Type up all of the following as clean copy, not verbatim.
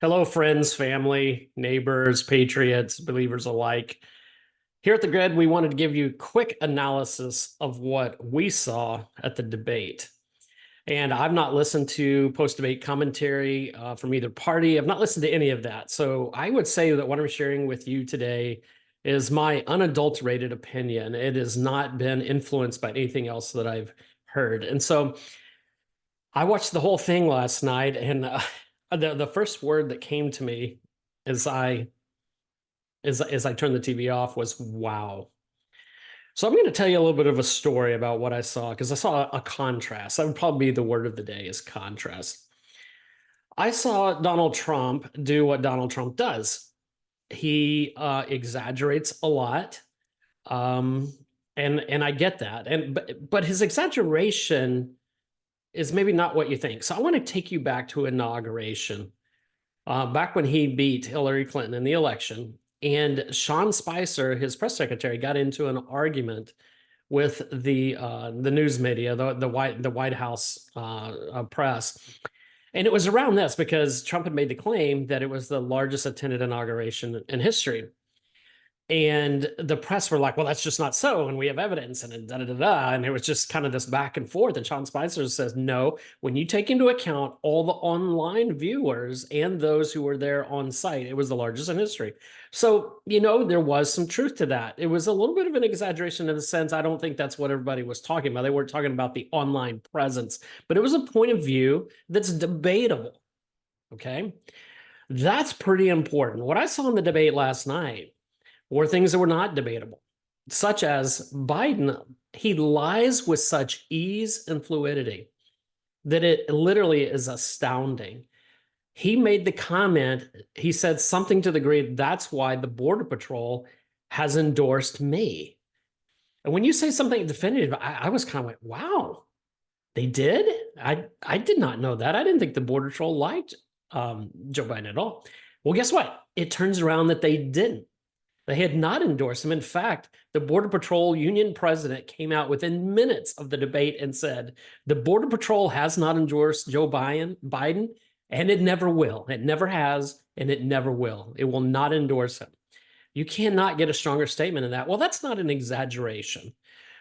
Hello, friends, family, neighbors, patriots, believers alike. Here at The Grid, we wanted to give you a quick analysis of what we saw at the debate. And I've not listened to post-debate commentary from either party. I've not listened to any of that. So I would say that what I'm sharing with you today is my unadulterated opinion. It has not been influenced by anything else that I've heard. And so I watched the whole thing last night, and the first word that came to me as I turned the TV off was wow. So I'm going to tell you a little bit of a story about what I saw, because I saw a contrast. That would probably be the word of the day, is contrast. I saw Donald Trump do what Donald Trump does. He exaggerates a lot, and I get that. But his exaggeration is maybe not what you think. So I want to take you back to inauguration, back when he beat Hillary Clinton in the election. And Sean Spicer, his press secretary, got into an argument with the news media, the White House press. And it was around this because Trump had made the claim that it was the largest attended inauguration in history. And the press were like, well, that's just not so. And we have evidence and da da da da. And it was just kind of this back and forth. And Sean Spicer says, no, when you take into account all the online viewers and those who were there on site, it was the largest in history. So, there was some truth to that. It was a little bit of an exaggeration in the sense, I don't think that's what everybody was talking about. They weren't talking about the online presence, but it was a point of view that's debatable. Okay. That's pretty important. What I saw in the debate last night or things that were not debatable, such as Biden. He lies with such ease and fluidity that it literally is astounding. He made the comment, he said something to the degree, that's why the Border Patrol has endorsed me. And when you say something definitive, I was kind of like, wow, they did? I did not know that. I didn't think the Border Patrol liked Joe Biden at all. Well, guess what? It turns around that they didn't. They had not endorsed him. In fact, the Border Patrol union president came out within minutes of the debate and said, the Border Patrol has not endorsed Joe Biden, and it never will. It never has, and it never will. It will not endorse him. You cannot get a stronger statement than that. Well, that's not an exaggeration.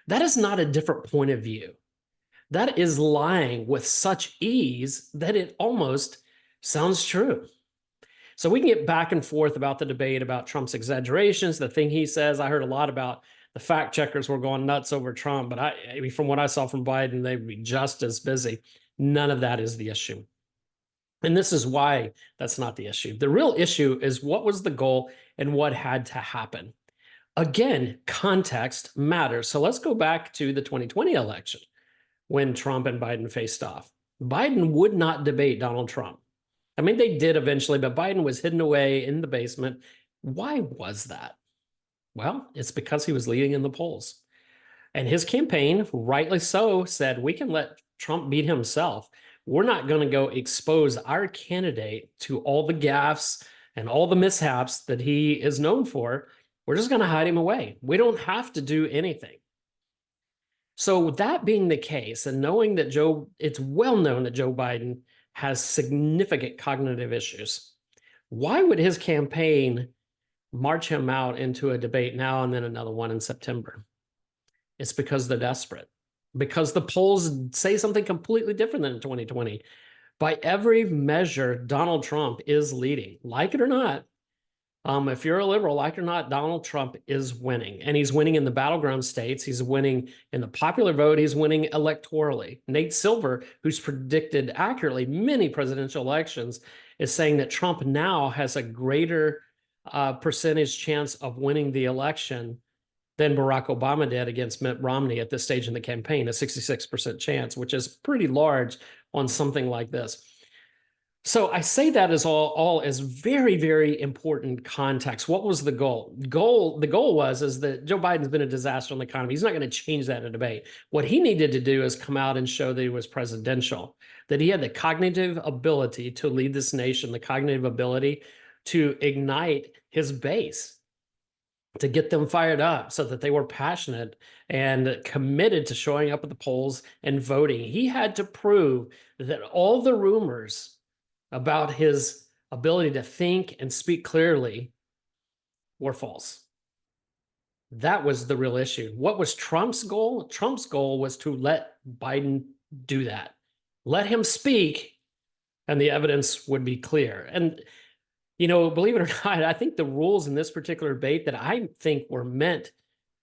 That is not a different point of view. That is lying with such ease that it almost sounds true. So we can get back and forth about the debate about Trump's exaggerations, the thing he says. I heard a lot about the fact checkers were going nuts over Trump, but I mean, from what I saw from Biden, they'd be just as busy. None of that is the issue. And this is why that's not the issue. The real issue is what was the goal and what had to happen. Again, context matters. So let's go back to the 2020 election when Trump and Biden faced off. Biden would not debate Donald Trump. I mean, they did eventually, but Biden was hidden away in the basement. Why was that? Well, it's because he was leading in the polls. And his campaign, rightly so, said, we can let Trump beat himself. We're not going to go expose our candidate to all the gaffes and all the mishaps that he is known for. We're just going to hide him away. We don't have to do anything. So that being the case, and knowing that it's well known that Joe Biden has significant cognitive issues, why would his campaign march him out into a debate now and then another one in September? It's because they're desperate, because the polls say something completely different than in 2020. By every measure, Donald Trump is leading, like it or not. If you're a liberal, like it or not, Donald Trump is winning, and he's winning in the battleground states. He's winning in the popular vote. He's winning electorally. Nate Silver, who's predicted accurately many presidential elections, is saying that Trump now has a greater percentage chance of winning the election than Barack Obama did against Mitt Romney at this stage in the campaign, a 66% chance, which is pretty large on something like this. So I say that as all as very, very important context. What was the goal? The goal was that Joe Biden's been a disaster on the economy. He's not going to change that in a debate. What he needed to do is come out and show that he was presidential, that he had the cognitive ability to lead this nation, the cognitive ability to ignite his base, to get them fired up so that they were passionate and committed to showing up at the polls and voting. He had to prove that all the rumors about his ability to think and speak clearly were false. That was the real issue. What was Trump's goal? Trump's goal was to let Biden do that. Let him speak, and the evidence would be clear. And, you know, believe it or not, I think the rules in this particular debate that I think were meant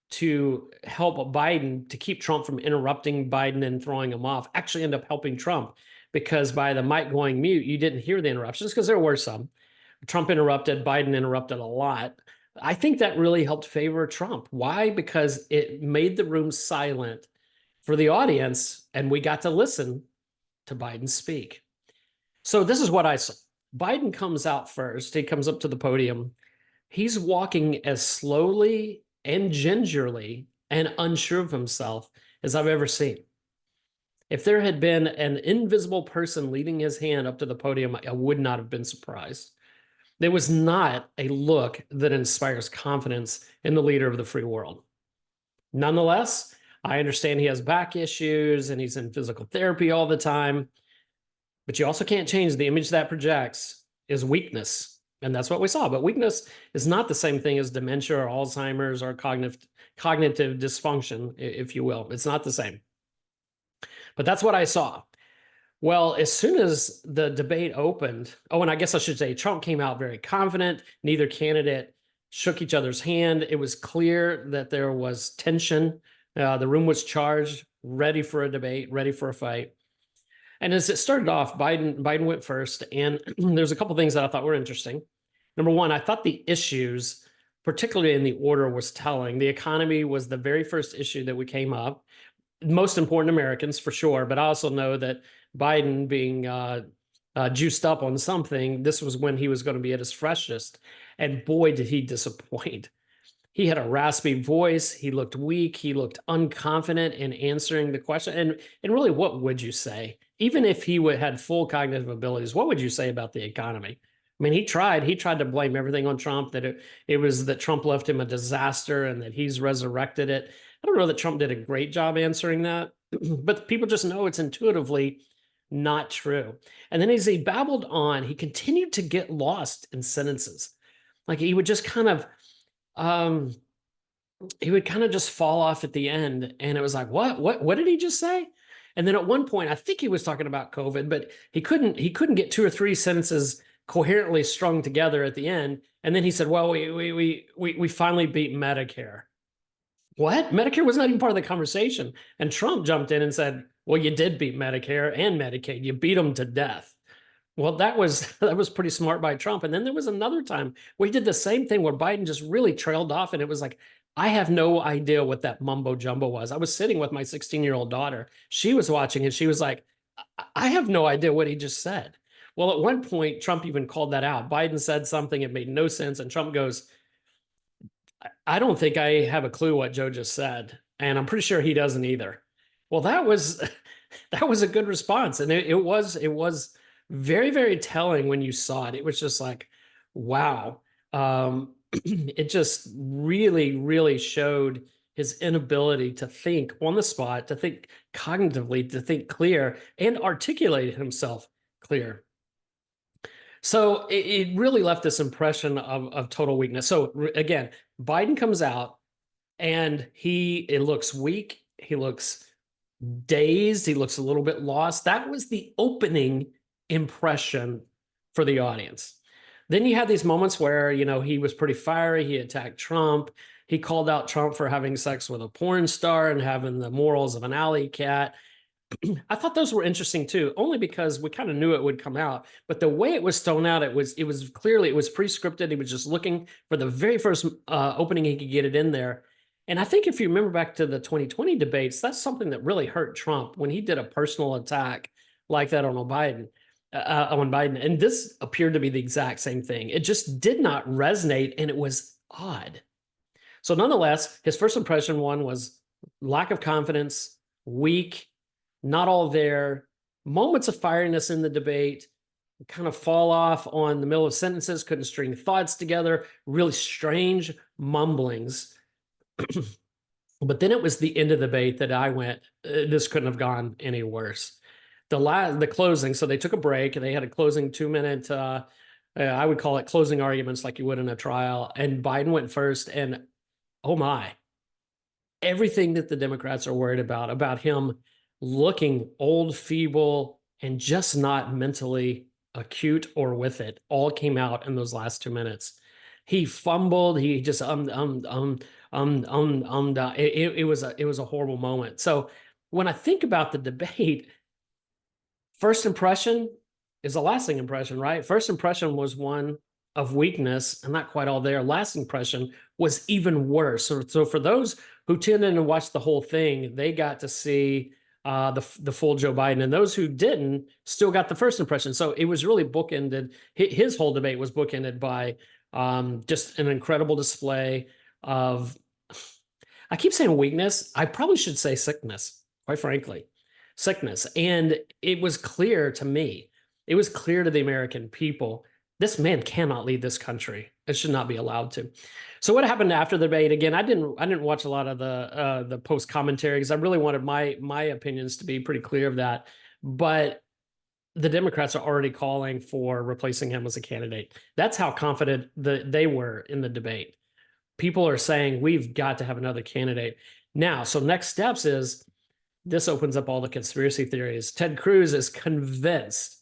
to help Biden, to keep Trump from interrupting Biden and throwing him off, actually end up helping Trump, because by the mic going mute, you didn't hear the interruptions, because there were some. Trump interrupted, Biden interrupted a lot. I think that really helped favor Trump. Why? Because it made the room silent for the audience, and we got to listen to Biden speak. So this is what I saw. Biden comes out first. He comes up to the podium. He's walking as slowly and gingerly and unsure of himself as I've ever seen. If there had been an invisible person leading his hand up to the podium, I would not have been surprised. There was not a look that inspires confidence in the leader of the free world. Nonetheless, I understand he has back issues and he's in physical therapy all the time, but you also can't change the image that projects is weakness. And that's what we saw. But weakness is not the same thing as dementia or Alzheimer's or cognitive dysfunction, if you will. It's not the same. But that's what I saw. Well, as soon as the debate opened, oh, and I guess I should say Trump came out very confident. Neither candidate shook each other's hand. It was clear that there was tension. The room was charged, ready for a debate, ready for a fight. And as it started off, Biden went first, and there's a couple things that I thought were interesting. Number one, I thought the issues, particularly in the order, was telling. The economy was the very first issue that we came up. Most important Americans, for sure, but I also know that Biden being juiced up on something, this was when he was going to be at his freshest. And boy, did he disappoint. He had a raspy voice. He looked weak. He looked unconfident in answering the question. And really, what would you say? Even if he had full cognitive abilities, what would you say about the economy? I mean, he tried to blame everything on Trump, that it was that Trump left him a disaster and that he's resurrected it. I don't know that Trump did a great job answering that, but people just know it's intuitively not true. And then as he babbled on, he continued to get lost in sentences. Like he would just kind of, just fall off at the end. And it was like, what did he just say? And then at one point, I think he was talking about COVID, but he couldn't get two or three sentences coherently strung together at the end. And then he said, well, we finally beat Medicare. What? Medicare was not even part of the conversation. And Trump jumped in and said, well, you did beat Medicare and Medicaid. You beat them to death. Well, that was pretty smart by Trump. And then there was another time where he did the same thing where Biden just really trailed off. And it was like, I have no idea what that mumbo jumbo was. I was sitting with my 16-year-old daughter. She was watching and she was like, I have no idea what he just said. Well, at one point, Trump even called that out. Biden said something, it made no sense. And Trump goes, I don't think I have a clue what Joe just said. And I'm pretty sure he doesn't either. Well, that was a good response. And it was very, very telling when you saw it. It was just like, wow. It just really, really showed his inability to think on the spot, to think cognitively, to think clear, and articulate himself clear. So it really left this impression of total weakness. So again, Biden comes out and it looks weak. He looks dazed. He looks a little bit lost. That was the opening impression for the audience. Then you had these moments where, he was pretty fiery. He attacked Trump. He called out Trump for having sex with a porn star and having the morals of an alley cat. I thought those were interesting too, only because we kind of knew it would come out. But the way it was thrown out, it was pre-scripted. He was just looking for the very first opening he could get it in there. And I think if you remember back to the 2020 debates, that's something that really hurt Trump when he did a personal attack like that on Biden. And this appeared to be the exact same thing. It just did not resonate, and it was odd. So nonetheless, his first impression was lack of confidence, weak, not all there, moments of fieriness in the debate, kind of fall off on the middle of sentences, couldn't string thoughts together, really strange mumblings. But then it was the end of the debate that I went, this couldn't have gone any worse. The closing, so they took a break and they had a closing 2-minute I would call it closing arguments like you would in a trial. And Biden went first, and oh my, everything that the Democrats are worried about him looking old, feeble, and just not mentally acute or with it, all came out in those last 2 minutes. He fumbled. He just it was a horrible moment. So when I think about the debate, first impression is a lasting impression, right? First impression was one of weakness and not quite all there. Last impression was even worse. So for those who tuned in and watched the whole thing, they got to see the full Joe Biden, and those who didn't still got the first impression. So it was really bookended. His whole debate was bookended by just an incredible display of, I keep saying weakness. I probably should say sickness, quite frankly, sickness. And it was clear to me, it was clear to the American people, this man cannot lead this country. It should not be allowed to. So what happened after the debate? Again, I didn't watch a lot of the post commentary because I really wanted my opinions to be pretty clear of that. But the Democrats are already calling for replacing him as a candidate. That's how confident they were in the debate. People are saying we've got to have another candidate now. So next steps is this opens up all the conspiracy theories. Ted Cruz is convinced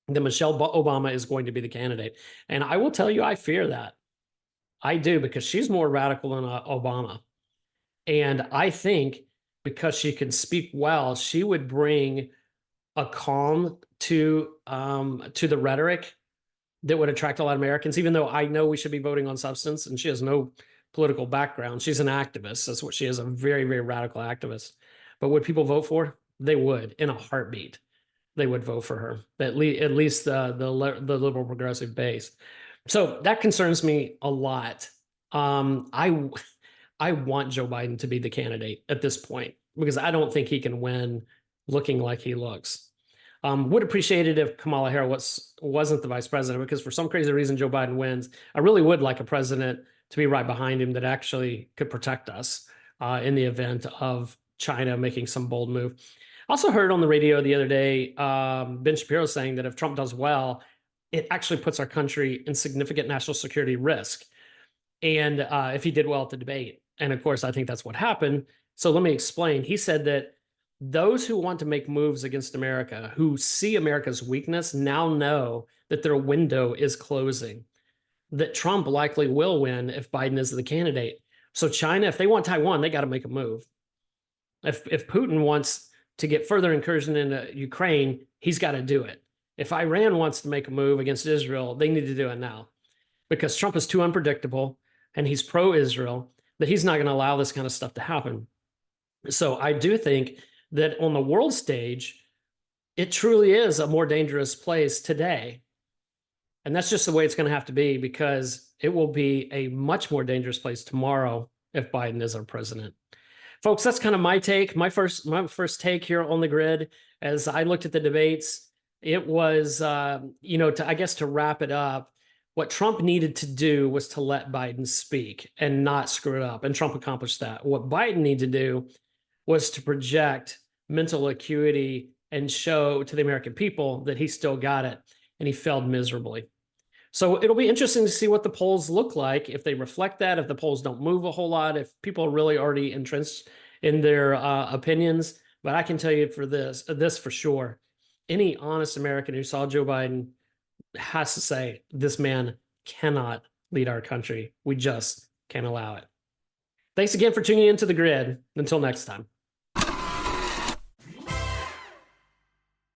that Michelle Obama is going to be the candidate. And I will tell you, I fear that. I do, because she's more radical than Obama. And I think because she can speak well, she would bring a calm to the rhetoric that would attract a lot of Americans, even though I know we should be voting on substance, and she has no political background. She's an activist. That's what she is, a very, very radical activist. But would people vote for her? They would, in a heartbeat. They would vote for her, at least the liberal progressive base. So that concerns me a lot. I want Joe Biden to be the candidate at this point, because I don't think he can win looking like he looks. Would appreciate it if Kamala Harris wasn't the vice president, because for some crazy reason Joe Biden wins. I really would like a president to be right behind him that actually could protect us in the event of China making some bold move. Also heard on the radio the other day, Ben Shapiro saying that if Trump does well, it actually puts our country in significant national security risk. And if he did well at the debate. And of course, I think that's what happened. So let me explain. He said that those who want to make moves against America, who see America's weakness, now know that their window is closing, that Trump likely will win if Biden is the candidate. So China, if they want Taiwan, they got to make a move. If Putin wants to get further incursion into Ukraine, he's got to do it. If Iran wants to make a move against Israel, they need to do it now, because Trump is too unpredictable and he's pro-Israel, that he's not going to allow this kind of stuff to happen. So I do think that on the world stage, it truly is a more dangerous place today. And that's just the way it's going to have to be, because it will be a much more dangerous place tomorrow if Biden is our president. Folks, that's kind of my take, my first take here on the grid. As I looked at the debates, it was, I guess to wrap it up, what Trump needed to do was to let Biden speak and not screw it up. And Trump accomplished that. What Biden needed to do was to project mental acuity and show to the American people that he still got it. And he failed miserably. So it'll be interesting to see what the polls look like, if they reflect that, if the polls don't move a whole lot, if people are really already entrenched in their opinions. But I can tell you for this for sure, any honest American who saw Joe Biden has to say, this man cannot lead our country. We just can't allow it. Thanks again for tuning into The Grid. Until next time.